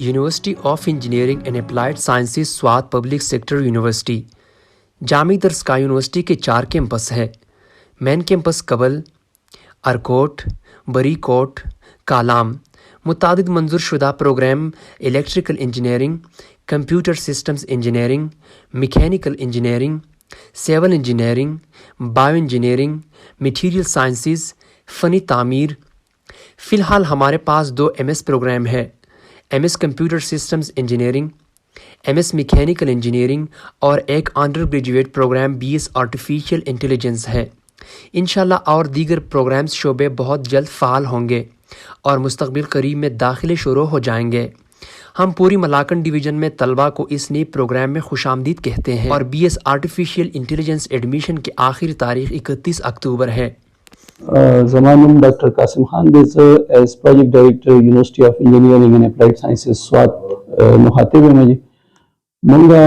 University of Engineering and Applied Sciences Swat public sector university جامع درس کا university کے 4 campus ہے۔ مین کیمپس قبل، ارکوٹ، بری کوٹ، کالام۔ متعدد منظور شدہ program electrical engineering, computer systems engineering, mechanical engineering, civil engineering, bio engineering, material sciences, فنی تعمیر۔ فی الحال ہمارے پاس 2 MS پروگرام ہے، MS computer systems engineering, MS mechanical engineering, اور ایک undergraduate program BS artificial intelligence ہے۔ انشاءاللہ اور دیگر پروگرامز شعبے بہت جلد فعال ہوں گے اور مستقبل قریب میں داخلے شروع ہو جائیں گے۔ ہم پوری ملاکن ڈویژن میں طلبہ کو اس نئے پروگرام میں خوش آمدید کہتے ہیں اور BS آرٹیفیشیل انٹیلیجنس ایڈمیشن کی آخری تاریخ 31 اکتوبر ہے۔ زمانم ڈاکٹر قاسم خان دیز as project director University of Engineering and Applied Sciences Swat مخاطب ہیں جی منگا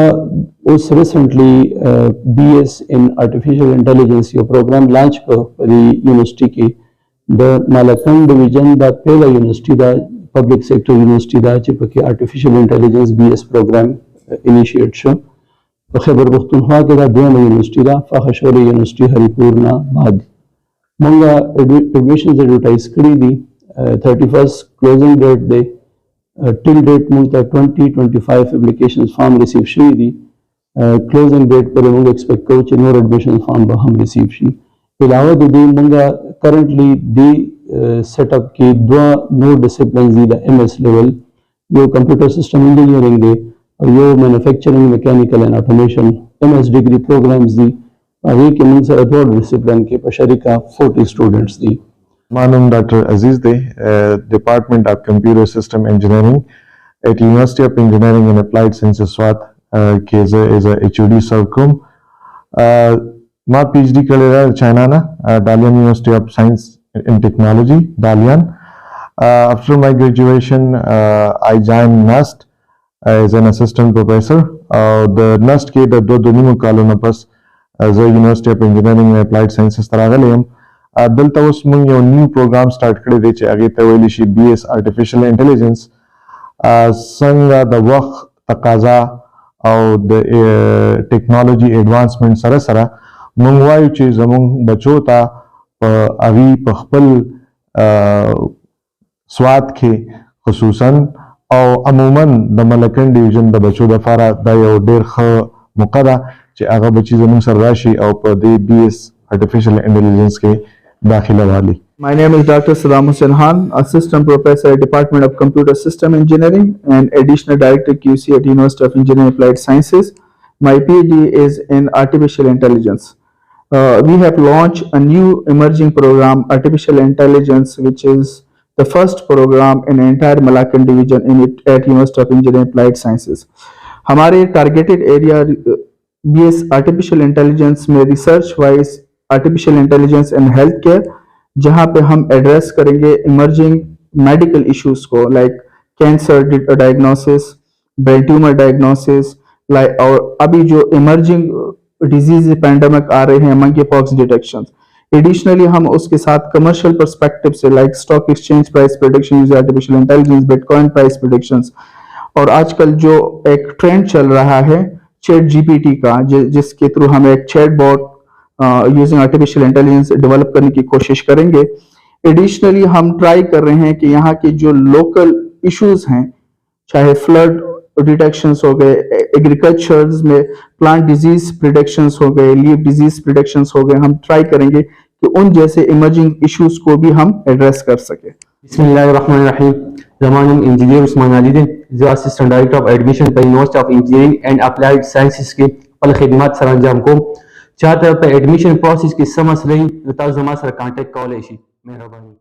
اس recently BS in artificial intelligence یہ پروگرام لانچ کو پری یونیورسٹی کی دا مالاکن ڈویژن دا پہلا یونیورسٹی دا پبلک سیکٹر یونیورسٹی دا چپکی artificial intelligence BS program initiate شو خیبر پختونخوا کے دا دوم یونیورسٹی دا فخر یونیورسٹی ہری پورنا بعد منگا ایڈمیشنز ایڈورٹائز کری دی 31 کلوزنگ ڈیٹ دے ٹل ڈیٹ منگتا 20-25 اپلیکیشن فارم ریسیو شوی دی کلوزنگ ڈیٹ پر منگا ایکسپیکٹ کرو چھ نور ایڈمیشن فارم ہم ریسیو شی علاوہ دی منگا کرنٹلی دی سیٹ اپ کی 2 نور ڈسپلنز دی دا MS لیول یہ کمپیوٹر سسٹم انجینئرنگ دے اور یہ manufacturing mechanical and automation MS degree programs دی ابھی کے من سے ادوار ڈسپلن کے پشریکہ 40 اسٹوڈنٹس دی۔ مانم ڈاکٹر عزیز دے Department of Computer system Engineering at University of Engineering and Applied Sciences Swat کے ایز اے HOD سرکم ما PhD کرے رہا چائنا نا Dalian University of Science and Technology Dalian. After my graduation I joined NUST as an assistant professor. The NUST کے دو دنوں کالوں نا پس as a University of Engineering and Applied Sciences تراغلیم دلتا اس منگ you new programme start کرے دے چے اگے تویلی شی BS Artificial Intelligence سنگا دا وقت تقاضا او دا ٹیکنالوجی ایڈوانسمنٹ سرا سرا منگوائیو چے زمون بچو تا اگی پخپل سوات کے خصوصاً او عموماً دا ملکن ڈیویژن دا بچو دا فارا دا یو دیر خ مقدہ چے آغا بچی زمون سر راشی او پا دی BS Artificial Intelligence کے داخلہ والی۔ My name is Dr. Saddam Hussain Khan, Assistant Professor at Department of Computer System Engineering and Additional Director QC at University of Engineering and Applied Sciences. My PhD is in Artificial Intelligence. We have launched a new emerging program, Artificial Intelligence, which is the first program in the entire Malaccan division at University of Engineering and Applied Sciences. ہمارے targeted area BS Artificial Intelligence میں research wise Artificial Intelligence and Health Care جہاں پہ ہم address کریں گے emerging medical issues کو like cancer diagnosis, brain tumour diagnosis, اور ابھی جو ایمرجنگ ڈیزیز پینڈیمک آ رہے ہیں منکی پاکس ڈیٹیکشن۔ ایڈیشنلی ہم اس کے ساتھ کمرشل پرسپیکٹو سے like stock exchange price prediction use artificial intelligence, but coin price predictions, اور آج کل جو ایک ٹرینڈ چل رہا ہے چیٹ GPT کا جس کے تھرو ہم ایک چیٹ باٹ یوزنگ آرٹیفیشل انٹیلیجنس ڈیولپ کرنے کی کوشش کریں گے۔ ایڈیشنلی ہم ٹرائی کر رہے ہیں کہ یہاں کے جو لوکل ایشوز ہیں چاہے فلڈ ڈیٹیکشنز ہو گئے، ایگریکلچرز میں پلانٹ ڈیزیز پریڈکشنز ہو گئے، لیف ڈیزیز پریڈکشنز ہو گئے، ہم ٹرائی کریں گے کہ ان جیسے ایمرجنگ ایشوز کو بھی ہم ایڈریس کر سکیں۔ بسم اللہ الرحمن الرحیم۔ زمانم انجینئر عثمان علی دے جو assistant director of admission per university of Engineering and Applied sciences کے پل خدمات سر انجام کو چاہتا ہے ایڈمیشن پروسیس کی سمجھ رہی تو زما سر کانٹیکٹ کال ہے مہربانی۔